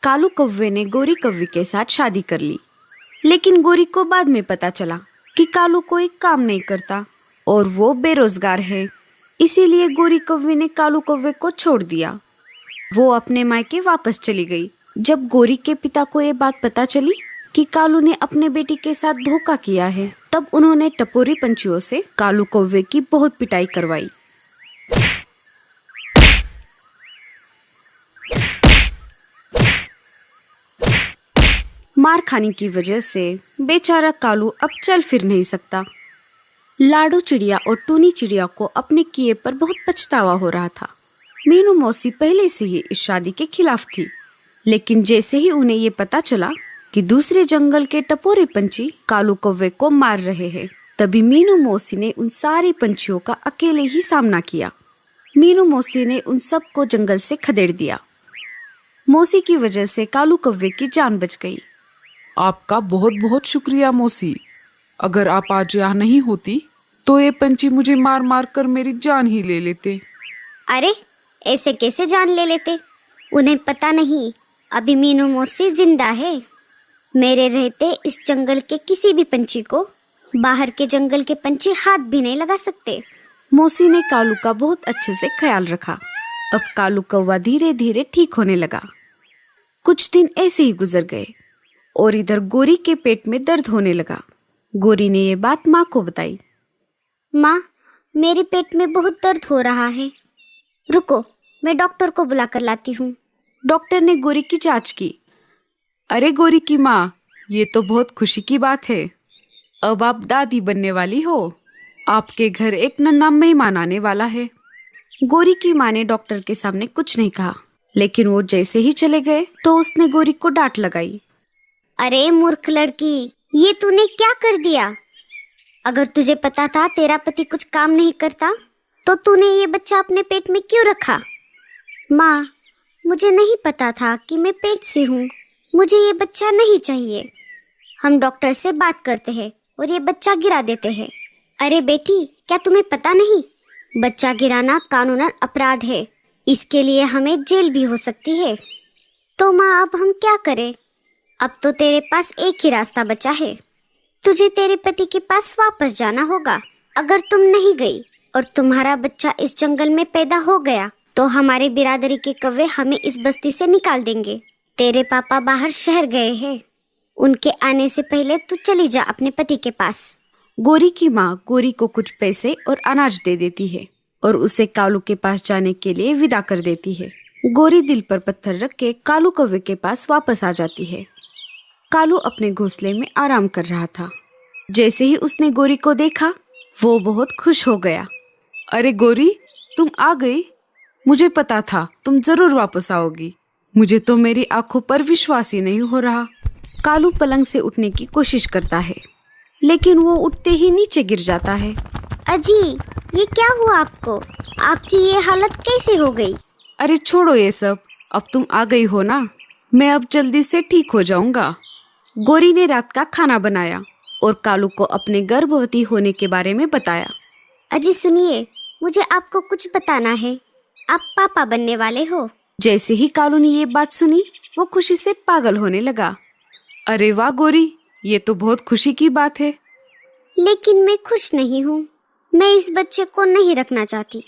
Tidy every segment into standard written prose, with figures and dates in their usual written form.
कालू कौवे ने गोरी कौवे के साथ शादी कर ली। लेकिन गोरी को बाद में पता चला कि कालू कोई काम नहीं करता और वो बेरोजगार है। इसीलिए गोरी कौवे ने कालू कौवे को छोड़ दिया। वो अपने मायके वापस चली गई। जब गोरी के पिता को ये बात पता चली कि कालू ने अपने बेटी के साथ धोखा किया है, तब उन्होंने टपोरी पंछियों से कालू कौवे की बहुत पिटाई करवाई। मार खाने की वजह से बेचारा कालू अब चल फिर नहीं सकता। लाडो चिड़िया और टूनी चिड़िया को अपने किए पर बहुत पछतावा हो रहा था। मीनू मौसी पहले से ही इस शादी के खिलाफ थी, लेकिन जैसे ही उन्हें ये पता चला कि दूसरे जंगल के टपोरे पंछी कालू कौवे को मार रहे हैं, तभी मीनू मौसी ने उन सारे पंछियों का अकेले ही सामना किया। मीनू मौसी ने उन सब को जंगल से खदेड़ दिया। मौसी की वजह से कालू कौवे की जान बच गई। आपका बहुत बहुत शुक्रिया मौसी। अगर आप आज यहाँ नहीं होती तो ये पंछी मुझे मार मार कर मेरी जान ही ले लेते। अरे ऐसे कैसे जान ले लेते? उन्हें पता नहीं अभी मीनू मौसी जिंदा है। मेरे रहते इस जंगल के किसी भी पंछी को बाहर के जंगल के पंछी हाथ भी नहीं लगा सकते। मौसी ने कालू का बहुत अच्छे से ख्याल रखा। अब कालू कौवा धीरे धीरे ठीक होने लगा। कुछ दिन ऐसे ही गुजर गए और इधर गोरी के पेट में दर्द होने लगा। गोरी ने ये बात माँ को बताई। माँ, मेरे पेट में बहुत दर्द हो रहा है। रुको, मैं डॉक्टर को बुला कर लाती हूँ। डॉक्टर ने गोरी की जांच की। अरे गोरी की माँ, ये तो बहुत खुशी की बात है। अब आप दादी बनने वाली हो। आपके घर एक नन्हा मेहमान आने वाला है। गोरी की माँ ने डॉक्टर के सामने कुछ नहीं कहा, लेकिन वो जैसे ही चले गए तो उसने गोरी को डांट लगाई। अरे मूर्ख लड़की, ये तूने क्या कर दिया? अगर तुझे पता था तेरा पति कुछ काम नहीं करता तो तूने ये बच्चा अपने पेट में क्यों रखा? माँ, मुझे नहीं पता था कि मैं पेट से हूँ। मुझे ये बच्चा नहीं चाहिए। हम डॉक्टर से बात करते हैं और ये बच्चा गिरा देते हैं। अरे बेटी, क्या तुम्हें पता नहीं? बच्चा गिराना कानूनन अपराध है। इसके लिए हमें जेल भी हो सकती है। तो माँ, अब हम क्या करें? अब तो तेरे पास एक ही रास्ता बचा है। तुझे तेरे पति के पास वापस जाना होगा। अगर तुम नहीं गई और तुम्हारा बच्चा इस जंगल में पैदा हो गया तो हमारे बिरादरी के कौवे हमें इस बस्ती से निकाल देंगे। तेरे पापा बाहर शहर गए हैं। उनके आने से पहले तू चली जा अपने पति के पास। गोरी की माँ गोरी को कुछ पैसे और अनाज दे देती है और उसे कालू के पास जाने के लिए विदा कर देती है। गोरी दिल पर पत्थर रख के कालू कौवे के पास वापस आ जाती है। कालू अपने घोंसले में आराम कर रहा था। जैसे ही उसने गोरी को देखा, वो बहुत खुश हो गया। अरे गोरी, तुम आ गई। मुझे पता था तुम जरूर वापस आओगी। मुझे तो मेरी आंखों पर विश्वास ही नहीं हो रहा। कालू पलंग से उठने की कोशिश करता है, लेकिन वो उठते ही नीचे गिर जाता है। अजी, ये क्या हुआ आपको? आपकी ये हालत कैसे हो गई? अरे छोड़ो ये सब, अब तुम आ गई हो ना, मैं अब जल्दी से ठीक हो जाऊंगा। गोरी ने रात का खाना बनाया और कालू को अपने गर्भवती होने के बारे में बताया। अजी सुनिए, मुझे आपको कुछ बताना है। आप पापा बनने वाले हो। जैसे ही कालू ने ये बात सुनी, वो खुशी से पागल होने लगा। अरे वाह गोरी, ये तो बहुत खुशी की बात है। लेकिन मैं खुश नहीं हूँ। मैं इस बच्चे को नहीं रखना चाहती।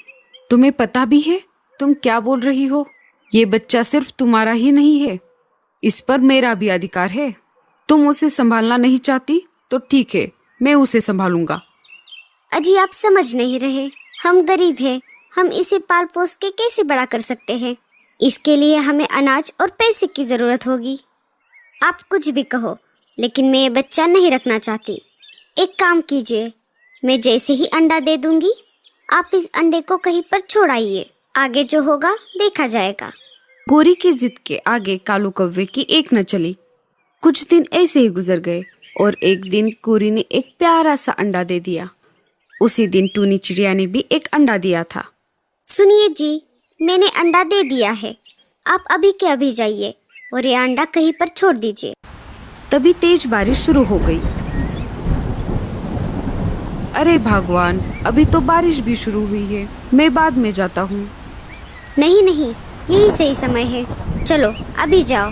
तुम्हें पता भी है तुम क्या बोल रही हो? ये बच्चा सिर्फ तुम्हारा ही नहीं है, इस पर मेरा भी अधिकार है। तुम उसे संभालना नहीं चाहती तो ठीक है, मैं उसे संभालूंगा। अजी, आप समझ नहीं रहे। हम गरीब हैं। हम इसे पाल पोस के कैसे बड़ा कर सकते हैं? इसके लिए हमें अनाज और पैसे की जरूरत होगी। आप कुछ भी कहो, लेकिन मैं ये बच्चा नहीं रखना चाहती। एक काम कीजिए, मैं जैसे ही अंडा दे दूंगी, आप इस अंडे को कहीं पर छोड़ाइए। आगे जो होगा देखा जाएगा। गोरी की जिद के आगे कालू कौवे की एक न चली। कुछ दिन ऐसे ही गुजर गए और एक दिन गोरी ने एक प्यारा सा अंडा दे दिया। उसी दिन टूनी चिड़िया ने भी एक अंडा दिया था। सुनिए जी, मैंने अंडा दे दिया है। आप अभी के अभी जाइए और ये अंडा कहीं पर छोड़ दीजिए। तभी तेज बारिश शुरू हो गई। अरे भगवान, अभी तो बारिश भी शुरू हुई है। मैं बाद में जाता हूँ। नहीं नहीं, यही सही समय है। चलो अभी जाओ।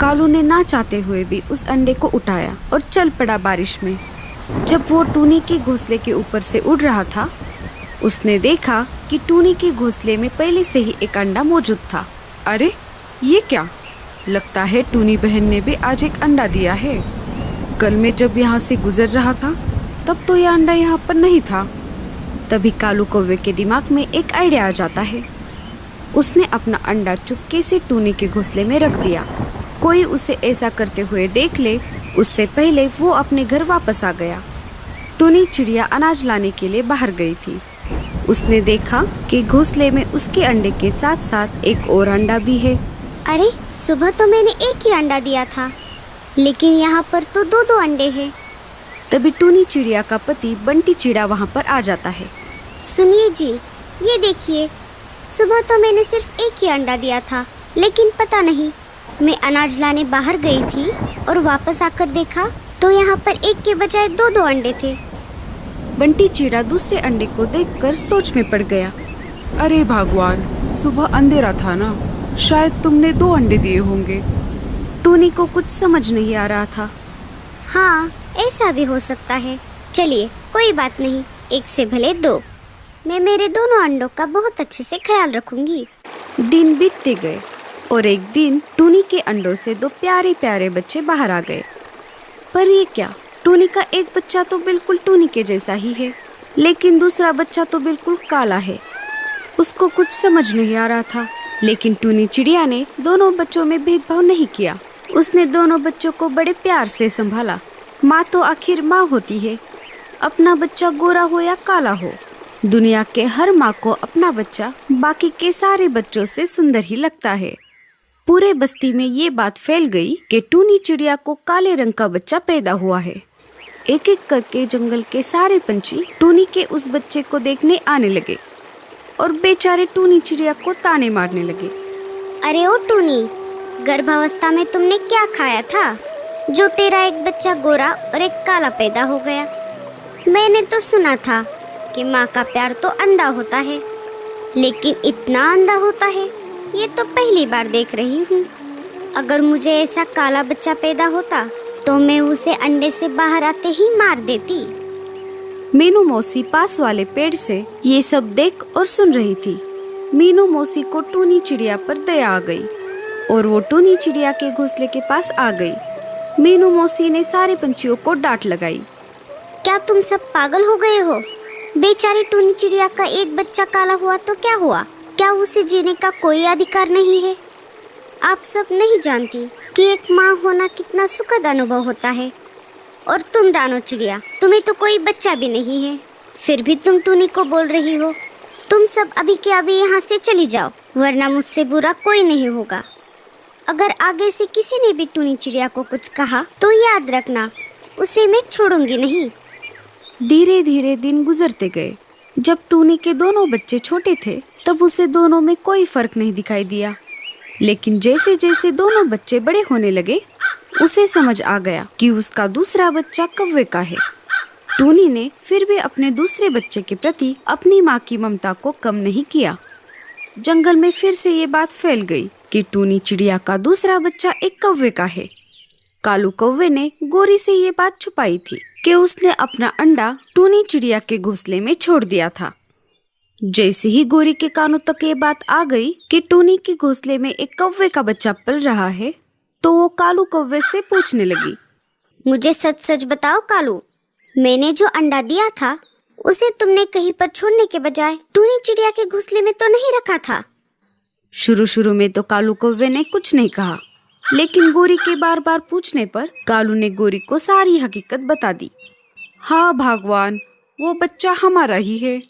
कालू ने ना चाहते हुए भी उस अंडे को उठाया और चल पड़ा बारिश में। जब वो टूनी के घोंसले के ऊपर से उड़ रहा था, उसने देखा कि टूनी के घोंसले में पहले से ही एक अंडा मौजूद था। अरे ये क्या? लगता है टूनी बहन ने भी आज एक अंडा दिया है। कल मैं जब यहाँ से गुजर रहा था तब तो यह अंडा यहाँ पर नहीं था। तभी कालू कौवे के दिमाग में एक आइडिया आ जाता है। उसने अपना अंडा चुपके से टूनी के घोंसले में रख दिया। कोई उसे ऐसा करते हुए देख ले, उससे पहले वो अपने घर वापस आ गया। टूनी चिड़िया अनाज लाने के लिए बाहर गई थी। उसने देखा कि घोंसले में उसके अंडे के साथ साथ एक और अंडा भी है। अरे सुबह तो मैंने एक ही अंडा दिया था, लेकिन यहाँ पर तो दो दो अंडे हैं। तभी टूनी चिड़िया का पति बंटी चिड़ा वहाँ पर आ जाता है। सुनिए जी, ये देखिए, सुबह तो मैंने सिर्फ एक ही अंडा दिया था, लेकिन पता नहीं, मैं अनाज लाने बाहर गई थी और वापस आकर देखा तो यहाँ पर एक के बजाय दो दो अंडे थे। बंटी चिड़ा दूसरे अंडे को देखकर सोच में पड़ गया। अरे भगवान, सुबह अंधेरा था ना, शायद तुमने 2 अंडे दिए होंगे। टूनी को कुछ समझ नहीं आ रहा था। हाँ, ऐसा भी हो सकता है। चलिए, कोई बात नहीं, एक से भले दो। मैं मेरे दोनों अंडों का बहुत अच्छे से ख्याल रखूंगी। दिन बीतते गए और एक दिन टूनी के अंडों से 2 प्यारे प्यारे बच्चे बाहर आ गए। पर ये क्या, टूनी का एक बच्चा तो बिल्कुल टूनी के जैसा ही है, लेकिन दूसरा बच्चा तो बिल्कुल काला है। उसको कुछ समझ नहीं आ रहा था, लेकिन टूनी चिड़िया ने दोनों बच्चों में भेदभाव नहीं किया। उसने दोनों बच्चों को बड़े प्यार से संभाला। माँ तो आखिर माँ होती है, अपना बच्चा गोरा हो या काला हो। दुनिया के हर माँ को अपना बच्चा बाकी के सारे बच्चों से सुंदर ही लगता है। पूरे बस्ती में ये बात फैल गई कि टूनी चिड़िया को काले रंग का बच्चा पैदा हुआ है। एक एक करके जंगल के सारे पंछी टूनी के उस बच्चे को देखने आने लगे और बेचारे टूनी चिड़िया को ताने मारने लगे। अरे ओ टूनी, गर्भावस्था में तुमने क्या खाया था जो तेरा एक बच्चा गोरा और एक काला पैदा हो गया? मैंने तो सुना था कि माँ का प्यार तो अंधा होता है, लेकिन इतना अंधा होता है ये तो पहली बार देख रही हूँ। अगर मुझे ऐसा काला बच्चा पैदा होता तो मैं उसे अंडे से बाहर आते ही मार देती। मीनू मौसी पास वाले पेड़ से ये सब देख और सुन रही थी। मीनू मौसी को टूनी चिड़िया पर दया आ गई और वो टूनी चिड़िया के घोंसले के पास आ गई। मीनू मौसी ने सारे पंछियों को डांट लगाई। क्या तुम सब पागल हो गए हो? बेचारी टूनी चिड़िया का एक बच्चा काला हुआ तो क्या हुआ? क्या उसे जीने का कोई अधिकार नहीं है? आप सब नहीं जानती कि एक माँ होना कितना सुखद अनुभव होता है। और तुम रानो चिड़िया, तुम्हें तो कोई बच्चा भी नहीं है, फिर भी तुम टूनी को बोल रही हो। तुम सब अभी के अभी यहाँ से चली जाओ, वरना मुझसे बुरा कोई नहीं होगा। अगर आगे से किसी ने भी टूनी चिड़िया को कुछ कहा तो याद रखना, उसे मैं छोड़ूंगी नहीं। धीरे धीरे दिन गुजरते गए। जब टूनी के दोनों बच्चे छोटे थे तब उसे दोनों में कोई फर्क नहीं दिखाई दिया, लेकिन जैसे जैसे दोनों बच्चे बड़े होने लगे उसे समझ आ गया कि उसका दूसरा बच्चा कौवे का है। टूनी ने फिर भी अपने दूसरे बच्चे के प्रति अपनी माँ की ममता को कम नहीं किया। जंगल में फिर से ये बात फैल गई कि टूनी चिड़िया का दूसरा बच्चा एक कौवे का है। कालू कौवे ने गोरी से ये बात छुपाई थी कि उसने अपना अंडा टूनी चिड़िया के घोंसले में छोड़ दिया था। जैसे ही गोरी के कानों तक ये बात आ गई कि टूनी के घोंसले में एक कौवे का बच्चा पल रहा है, तो वो कालू कौवे से पूछने लगी, मुझे सच सच बताओ कालू, मैंने जो अंडा दिया था उसे तुमने कहीं पर छोड़ने के बजाय टूनी चिड़िया के घोंसले में तो नहीं रखा था? शुरू शुरू में तो कालू कौवे ने कुछ नहीं कहा, लेकिन गोरी के बार बार पूछने पर कालू ने गोरी को सारी हकीकत बता दी। हाँ भगवान, वो बच्चा हमारा ही है।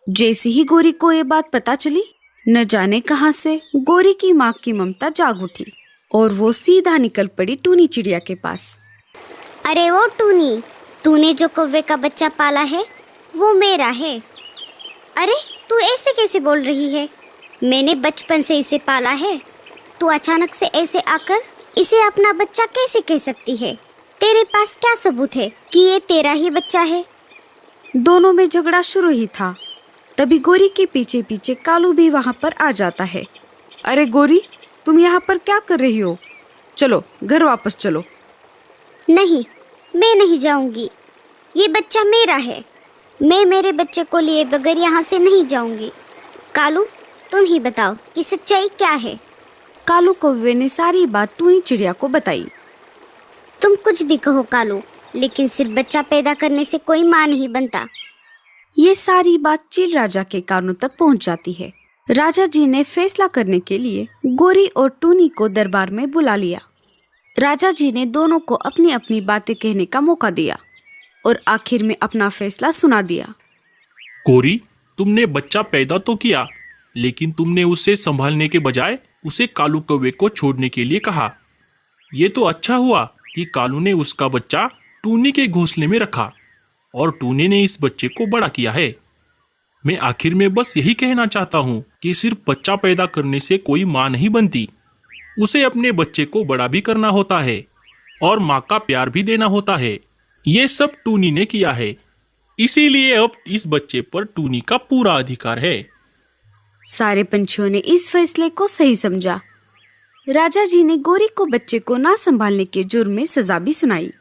जैसे ही गोरी को ये बात पता चली, न जाने कहां से गोरी की माँ की ममता जाग उठी और वो सीधा निकल पड़ी टूनी चिड़िया के पास। अरे वो टूनी, तूने जो कौवे का बच्चा पाला है वो मेरा है। अरे तू ऐसे कैसे बोल रही है? मैंने बचपन से इसे पाला है। तू अचानक से ऐसे आकर इसे अपना बच्चा कैसे कह सकती है? तेरे पास क्या सबूत है कि ये तेरा ही बच्चा है? दोनों में झगड़ा शुरू ही था। तभी गोरी के पीछे पीछे कालू भी वहाँ पर आ जाता है। अरे गोरी, तुम यहाँ पर क्या कर रही हो? चलो घर वापस चलो। नहीं, मैं नहीं जाऊंगी। ये बच्चा मेरा है। मैं मेरे बच्चे को लिए बगैर यहाँ से नहीं जाऊंगी। कालू, तुम ही बताओ कि सच्चाई क्या है। कालू कौवे ने सारी बात टूनी चिड़िया को बताई। तुम कुछ भी कहो कालू, लेकिन सिर्फ बच्चा पैदा करने से कोई माँ नहीं बनता। ये सारी बात चील राजा के कानों तक पहुंच जाती है। राजा जी ने फैसला करने के लिए गोरी और टूनी को दरबार में बुला लिया। राजा जी ने दोनों को अपनी अपनी बातें कहने का मौका दिया और आखिर में अपना फैसला सुना दिया। गोरी, तुमने बच्चा पैदा तो किया, लेकिन तुमने उसे संभालने के बजाय उसे कालू कौवे को छोड़ने के लिए कहा। ये तो अच्छा हुआ कि कालू ने उसका बच्चा टूनी के घोंसले में रखा और टूनी ने इस बच्चे को बड़ा किया है। मैं आखिर में बस यही कहना चाहता हूँ कि सिर्फ बच्चा पैदा करने से कोई माँ नहीं बनती। उसे अपने बच्चे को बड़ा भी करना होता है और माँ का प्यार भी देना होता है। ये सब टूनी ने किया है, इसीलिए अब इस बच्चे पर टूनी का पूरा अधिकार है। सारे पंछियों ने इस फैसले को सही समझा। राजा जी ने गोरी को बच्चे को ना संभालने के जुर्म में सजा भी सुनाई।